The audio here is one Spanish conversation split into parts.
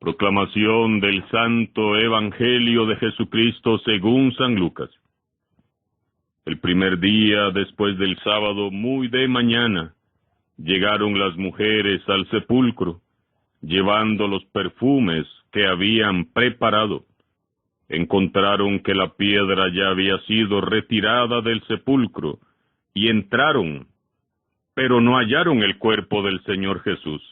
Proclamación del Santo Evangelio de Jesucristo según San Lucas. El primer día después del sábado, muy de mañana, llegaron las mujeres al sepulcro, llevando los perfumes que habían preparado. Encontraron que la piedra ya había sido retirada del sepulcro, y entraron, pero no hallaron el cuerpo del Señor Jesús.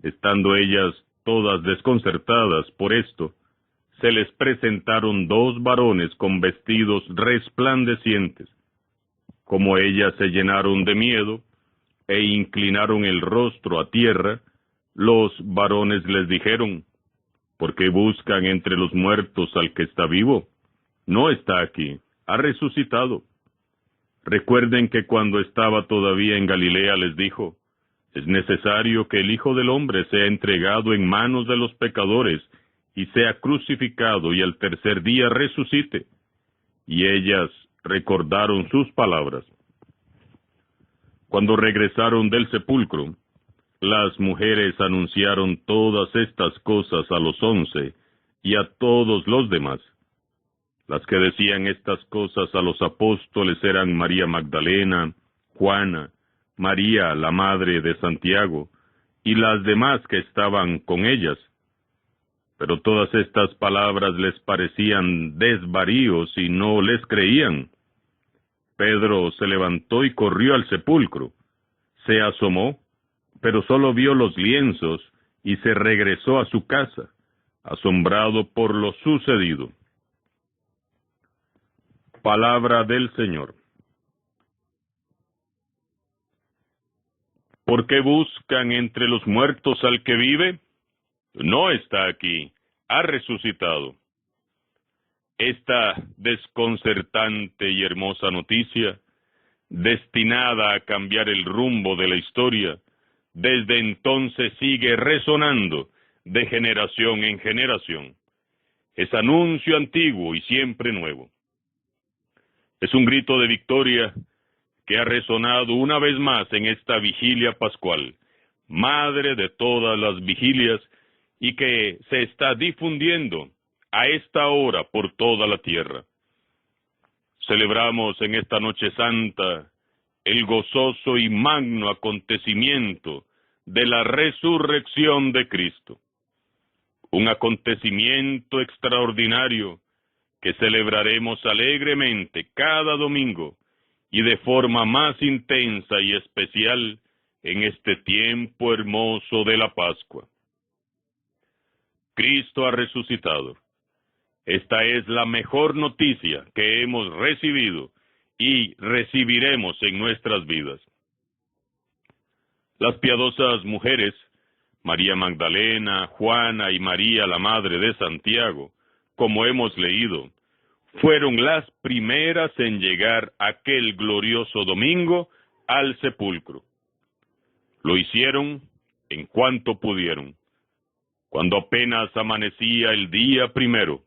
Estando ellas todas desconcertadas por esto, se les presentaron dos varones con vestidos resplandecientes. Como ellas se llenaron de miedo e inclinaron el rostro a tierra, los varones les dijeron: ¿por qué buscan entre los muertos al que está vivo? No está aquí, ha resucitado. Recuerden que cuando estaba todavía en Galilea les dijo: es necesario que el Hijo del Hombre sea entregado en manos de los pecadores, y sea crucificado, y al tercer día resucite. Y ellas recordaron sus palabras. Cuando regresaron del sepulcro, las mujeres anunciaron todas estas cosas a los 11 y a todos los demás. Las que decían estas cosas a los apóstoles eran María Magdalena, Juana, María, la madre de Santiago, y las demás que estaban con ellas. Pero todas estas palabras les parecían desvaríos y no les creían. Pedro se levantó y corrió al sepulcro. Se asomó, pero solo vio los lienzos y se regresó a su casa, asombrado por lo sucedido. Palabra del Señor. ¿Por qué buscan entre los muertos al que vive? No está aquí, ha resucitado. Esta desconcertante y hermosa noticia, destinada a cambiar el rumbo de la historia, desde entonces sigue resonando de generación en generación. Es anuncio antiguo y siempre nuevo. Es un grito de victoria que ha resonado una vez más en esta vigilia pascual, madre de todas las vigilias, y que se está difundiendo a esta hora por toda la tierra. Celebramos en esta noche santa el gozoso y magno acontecimiento de la resurrección de Cristo. Un acontecimiento extraordinario que celebraremos alegremente cada domingo y de forma más intensa y especial en este tiempo hermoso de la Pascua. Cristo ha resucitado. Esta es la mejor noticia que hemos recibido y recibiremos en nuestras vidas. Las piadosas mujeres, María Magdalena, Juana y María, la madre de Santiago, como hemos leído, fueron las primeras en llegar aquel glorioso domingo al sepulcro. Lo hicieron en cuanto pudieron. Cuando apenas amanecía el día primero,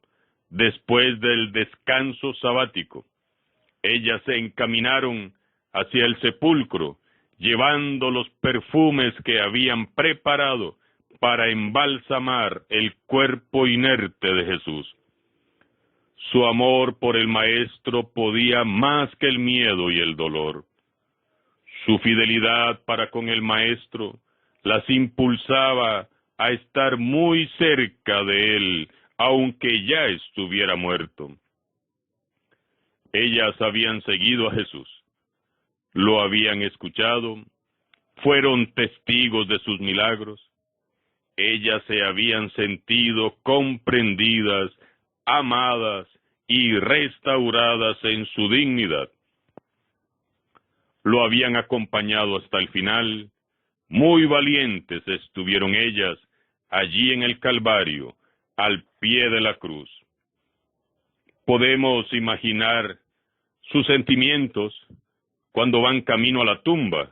después del descanso sabático, ellas se encaminaron hacia el sepulcro, llevando los perfumes que habían preparado para embalsamar el cuerpo inerte de Jesús. Su amor por el Maestro podía más que el miedo y el dolor. Su fidelidad para con el Maestro las impulsaba a estar muy cerca de él, aunque ya estuviera muerto. Ellas habían seguido a Jesús, lo habían escuchado, fueron testigos de sus milagros. Ellas se habían sentido comprendidas, amadas y restauradas en su dignidad. Lo habían acompañado hasta el final. Muy valientes estuvieron ellas allí en el Calvario, al pie de la cruz. Podemos imaginar sus sentimientos cuando van camino a la tumba.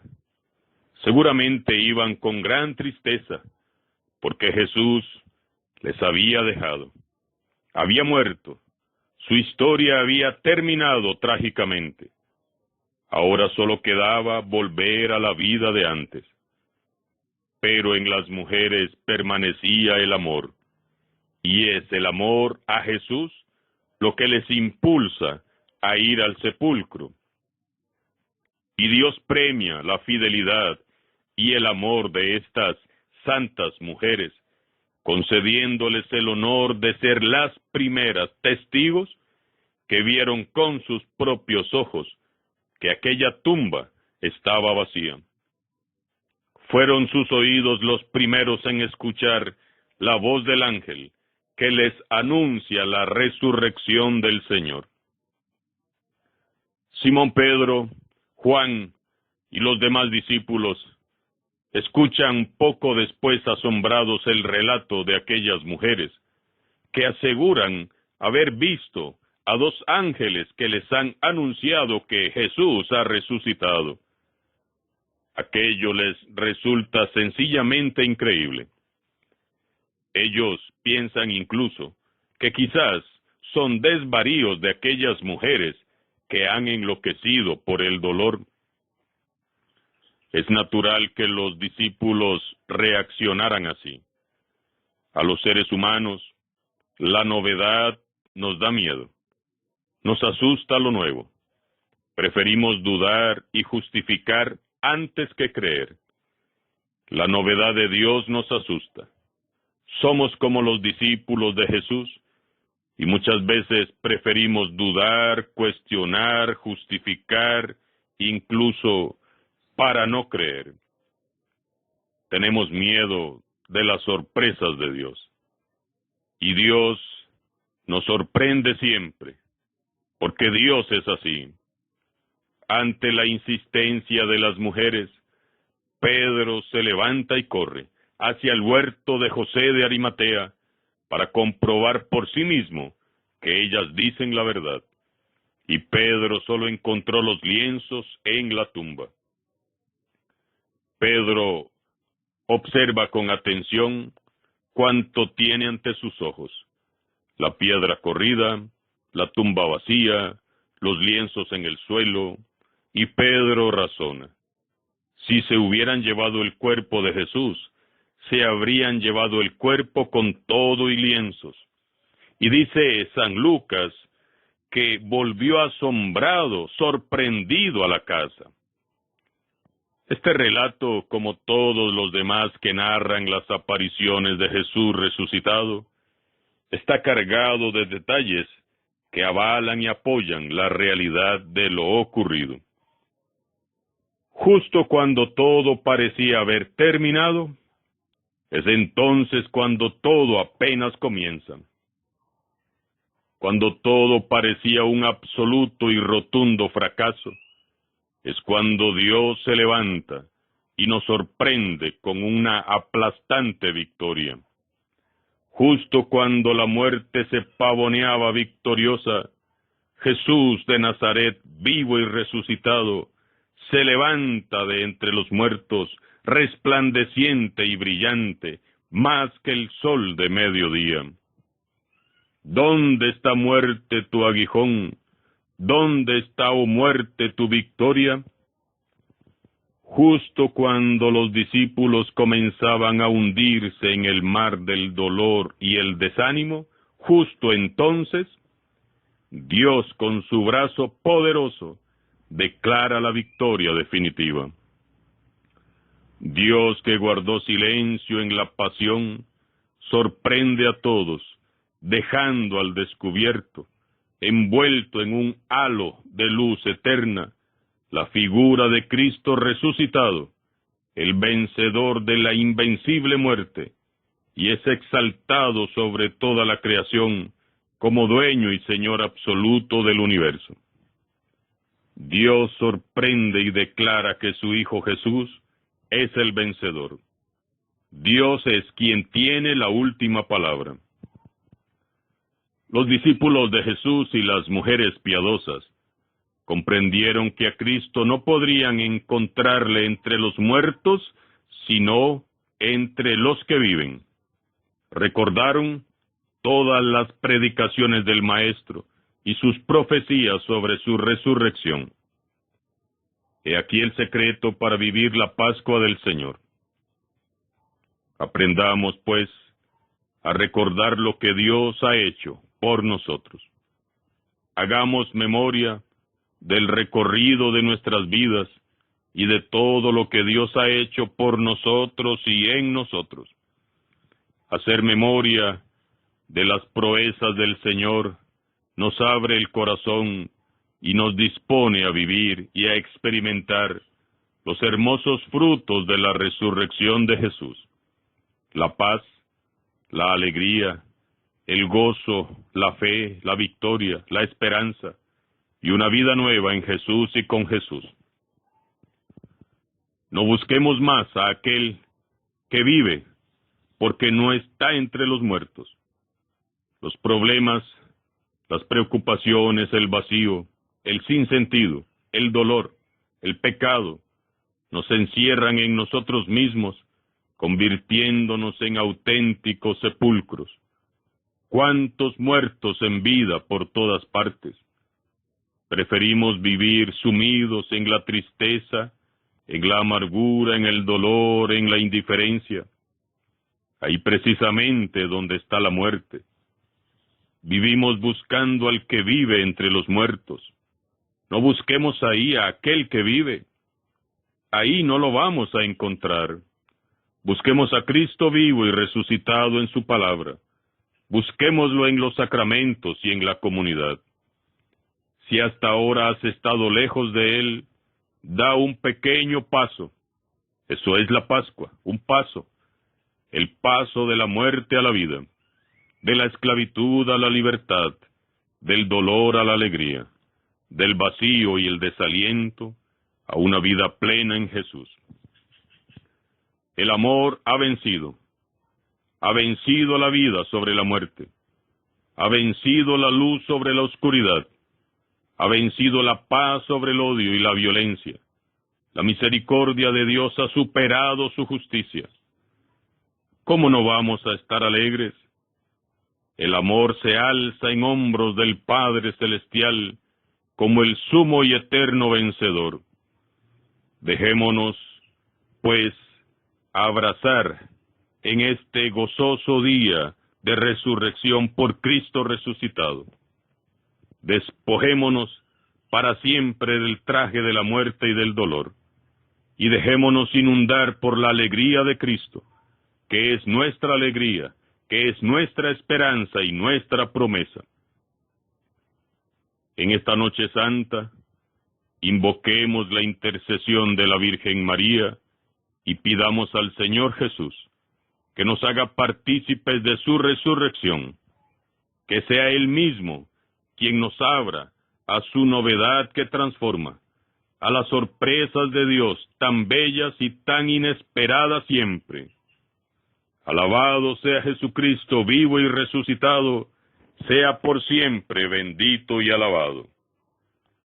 Seguramente iban con gran tristeza, porque Jesús les había dejado. Había muerto. Su historia había terminado trágicamente. Ahora solo quedaba volver a la vida de antes. pero en las mujeres permanecía el amor. Y es el amor a Jesús lo que les impulsa a ir al sepulcro. Y Dios premia la fidelidad y el amor de estas santas mujeres, concediéndoles el honor de ser las primeras testigos que vieron con sus propios ojos que aquella tumba estaba vacía. Fueron sus oídos los primeros en escuchar la voz del ángel que les anuncia la resurrección del Señor. Simón Pedro, Juan y los demás discípulos escuchan poco después asombrados el relato de aquellas mujeres que aseguran haber visto a dos ángeles que les han anunciado que Jesús ha resucitado. Aquello les resulta sencillamente increíble. Ellos piensan incluso que quizás son desvaríos de aquellas mujeres que han enloquecido por el dolor. Es natural que los discípulos reaccionaran así. A los seres humanos, la novedad nos da miedo. Nos asusta lo nuevo. Preferimos dudar y justificar antes que creer. La novedad de Dios nos asusta. Somos como los discípulos de Jesús y muchas veces preferimos dudar, cuestionar, justificar, incluso para no creer. Tenemos miedo de las sorpresas de Dios. Y Dios nos sorprende siempre, porque Dios es así. Ante la insistencia de las mujeres, Pedro se levanta y corre hacia el huerto de José de Arimatea para comprobar por sí mismo que ellas dicen la verdad. Y Pedro solo encontró los lienzos en la tumba. Pedro observa con atención cuanto tiene ante sus ojos: la piedra corrida, la tumba vacía, los lienzos en el suelo, y Pedro razona. Si se hubieran llevado el cuerpo de Jesús, se habrían llevado el cuerpo con todo y lienzos. Y dice San Lucas que volvió asombrado, sorprendido a la casa. Este relato, como todos los demás que narran las apariciones de Jesús resucitado, está cargado de detalles que avalan y apoyan la realidad de lo ocurrido. Justo cuando todo parecía haber terminado, es entonces cuando todo apenas comienza. Cuando todo parecía un absoluto y rotundo fracaso, es cuando Dios se levanta y nos sorprende con una aplastante victoria. Justo cuando la muerte se pavoneaba victoriosa, Jesús de Nazaret, vivo y resucitado, se levanta de entre los muertos, resplandeciente y brillante, más que el sol de mediodía. ¿Dónde está, muerte, tu aguijón? ¿Dónde está, oh muerte, tu victoria? Justo cuando los discípulos comenzaban a hundirse en el mar del dolor y el desánimo, justo entonces, Dios con su brazo poderoso declara la victoria definitiva. Dios, que guardó silencio en la pasión, sorprende a todos, dejando al descubierto, envuelto en un halo de luz eterna, la figura de Cristo resucitado, el vencedor de la invencible muerte, y es exaltado sobre toda la creación como dueño y Señor absoluto del universo. Dios sorprende y declara que su Hijo Jesús es el vencedor. Dios es quien tiene la última palabra. Los discípulos de Jesús y las mujeres piadosas comprendieron que a Cristo no podrían encontrarle entre los muertos, sino entre los que viven. Recordaron todas las predicaciones del Maestro y sus profecías sobre su resurrección. He aquí el secreto para vivir la Pascua del Señor. Aprendamos, pues, a recordar lo que Dios ha hecho por nosotros. Hagamos memoria del recorrido de nuestras vidas y de todo lo que Dios ha hecho por nosotros y en nosotros. Hacer memoria de las proezas del Señor nos abre el corazón y nos dispone a vivir y a experimentar los hermosos frutos de la resurrección de Jesús: la paz, la alegría, el gozo, la fe, la victoria, la esperanza y una vida nueva en Jesús y con Jesús. No busquemos más a aquel que vive, porque no está entre los muertos. Los problemas, las preocupaciones, el vacío, el sinsentido, el dolor, el pecado, nos encierran en nosotros mismos, convirtiéndonos en auténticos sepulcros. ¿Cuántos muertos en vida por todas partes? Preferimos vivir sumidos en la tristeza, en la amargura, en el dolor, en la indiferencia. Ahí precisamente donde está la muerte. Vivimos buscando al que vive entre los muertos. No busquemos ahí a aquel que vive. Ahí no lo vamos a encontrar. Busquemos a Cristo vivo y resucitado en su palabra. Busquémoslo en los sacramentos y en la comunidad. Si hasta ahora has estado lejos de Él, da un pequeño paso. Eso es la Pascua, un paso. El paso de la muerte a la vida, de la esclavitud a la libertad, del dolor a la alegría, del vacío y el desaliento a una vida plena en Jesús. El amor ha vencido la vida sobre la muerte, ha vencido la luz sobre la oscuridad, ha vencido la paz sobre el odio y la violencia. La misericordia de Dios ha superado su justicia. ¿Cómo no vamos a estar alegres? El amor se alza en hombros del Padre Celestial como el sumo y eterno vencedor. Dejémonos, pues, abrazar en este gozoso día de resurrección por Cristo resucitado. Despojémonos para siempre del traje de la muerte y del dolor, y dejémonos inundar por la alegría de Cristo, que es nuestra alegría, que es nuestra esperanza y nuestra promesa. En esta noche santa, invoquemos la intercesión de la Virgen María y pidamos al Señor Jesús que nos haga partícipes de su resurrección, que sea Él mismo quien nos abra a su novedad que transforma, a las sorpresas de Dios tan bellas y tan inesperadas siempre. Alabado sea Jesucristo, vivo y resucitado, sea por siempre bendito y alabado.